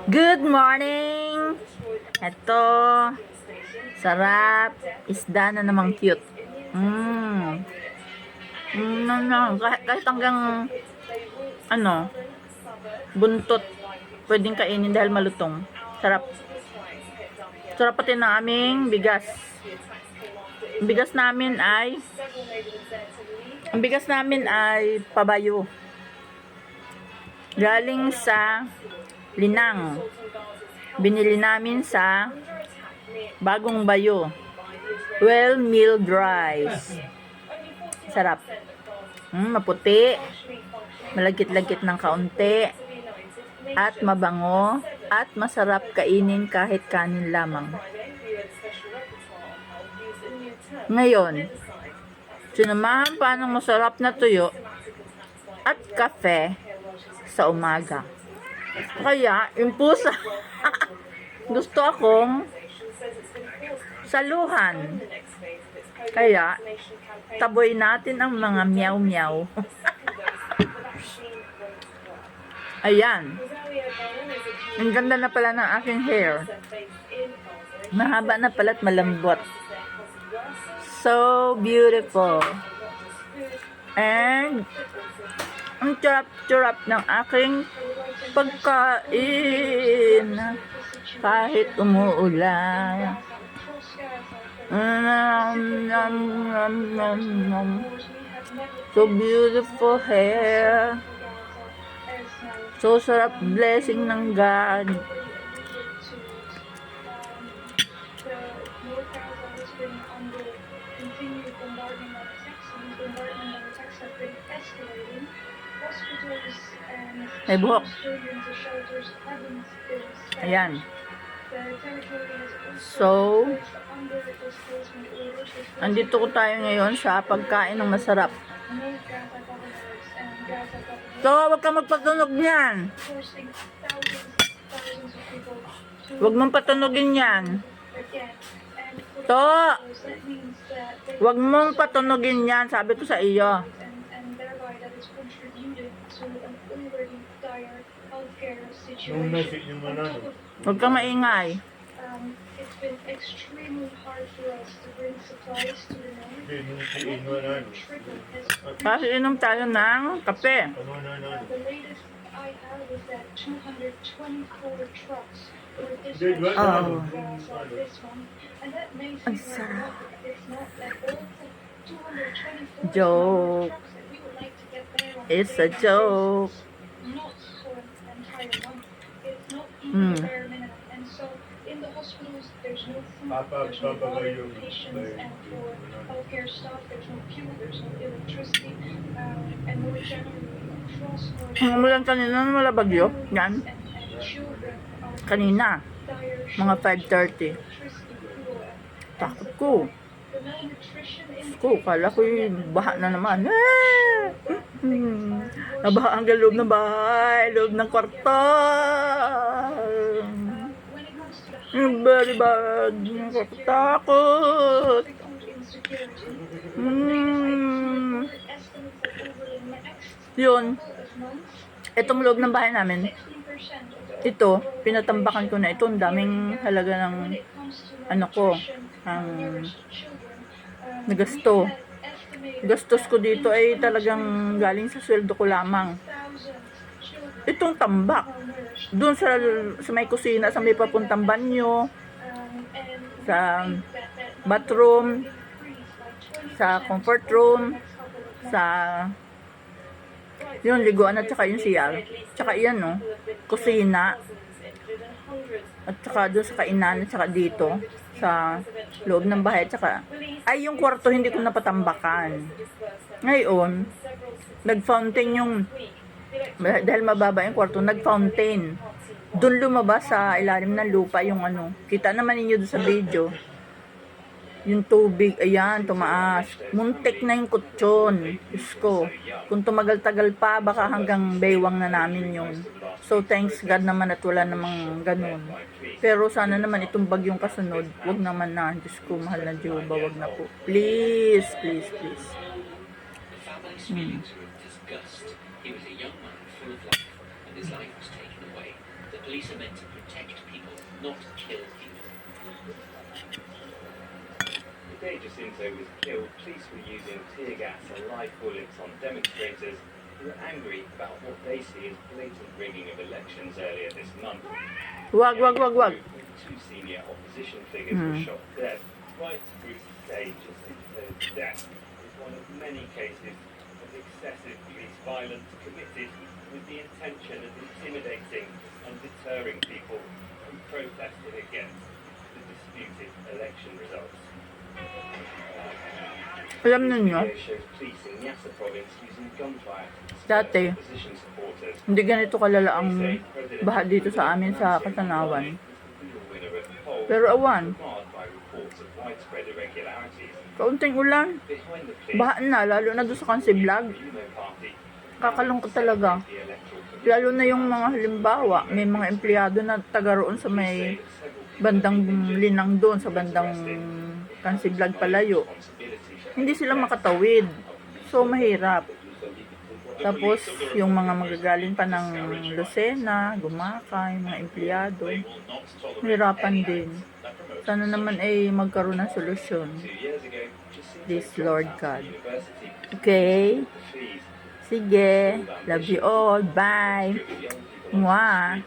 Good morning! Ito, sarap. Isda na namang cute. Kahit hanggang, buntot, pwedeng kainin dahil malutong. Sarap. Sarap pati ng aming bigas. Ang bigas namin ay pabayo. Galing sa Linang. Binili namin sa Bagong Bayo. Well milled rice. Sarap. Maputi. Malagkit-lagkit ng kaunti. At mabango. At masarap kainin kahit kanin lamang. Ngayon, sinamahan pa ng masarap na tuyo at kape sa umaga. Kaya, yung pusa, gusto akong saluhan. Kaya, taboy natin ang mga meow-meow. Ayan. Ang ganda na pala ng aking hair. Mahaba na pala at malambot. So beautiful. And ang charap-charap ng aking pagkain kahit umuulan. So beautiful hair. So sarap, blessing ng God. May buhok. Ayan. So, andito ko tayo ngayon sa pagkain ng masarap. So, wag kang magpatunog niyan. Wag mong patunogin yan. To, wag mong patunogin yan, sabi ko sa iyo. Huwag kang maingay. Kasi inom tayo ng kape. Oh. Ang sarap. Joke. It's a joke. In the hospitals, there's no food, there's no water for patients, and for healthcare staff, there's no fuel, there's no electricity, and more generally, across North kanina wala bagyo? Yan? Kanina, mga 5:30. Takot ko. Kala ko yung baha na naman. Nabaha ang loob ng bahay, loob ng kwarto. Very bad. Nakakatakot. Yun. Itong loob ng bahay namin. Ito, pinatambakan ko na ito. Ang daming halaga ng ang nagasto. Gastos ko dito ay talagang galing sa sweldo ko lamang. Itong tambak. Doon sa may kusina, sa may papuntang banyo, sa bathroom, sa comfort room, sa yun, liguan at saka yung CR. Tsaka yan, no, kusina. At saka doon sa kainan, at saka dito, sa loob ng bahay, at saka, ay yung kwarto hindi ko napatambakan. Ngayon, nag-fountain yung, dahil mababa yung kwarto, nag-fountain. Doon lumabas sa ilalim ng lupa yung kita naman ninyo doon sa video. Yung tubig, ayan, tumaas. Muntik na yung kutsyon. Diyos ko. Kung tumagal-tagal pa, baka hanggang baywang na namin yun. So, thanks God naman at wala namang ganun. Pero sana naman itong bagyong kasunod, wag naman na. Diyos ko, mahal na Jehovah, wag na po. Please, please, please. Police are meant to protect people, not kill people. The day Jacinto was killed, police were using tear gas and live bullets on demonstrators who were angry about what they see as blatant rigging of elections earlier this month. Wag. Two senior opposition figures were shot dead. Rights groups say Jacinto's death is one of many cases of excessive police violence committed with the intention of intimidating and deterring people who protested against the disputed election results. Alam ninyo, Video shows police in Nyasa province using gunfire to disperse dati, opposition supporters. hindi ganito kalala ang baha dito sa amin sa Katanawan. Pero awan, kaunting ulan, baha na, lalo na doon sa Kansiblag. Kakalungkot talaga. Lalo na yung mga halimbawa, may mga empleyado na taga roon sa may bandang linang doon, sa bandang Kansiblag palayo. Hindi sila makatawid. So, mahirap. Tapos, yung mga magagaling pa ng Lucena, Gumakay, mga empleyado, mahirapan din. Sana naman ay magkaroon ng solusyon. This Lord God. Okay? Sige. Love you all. Bye. Mwah.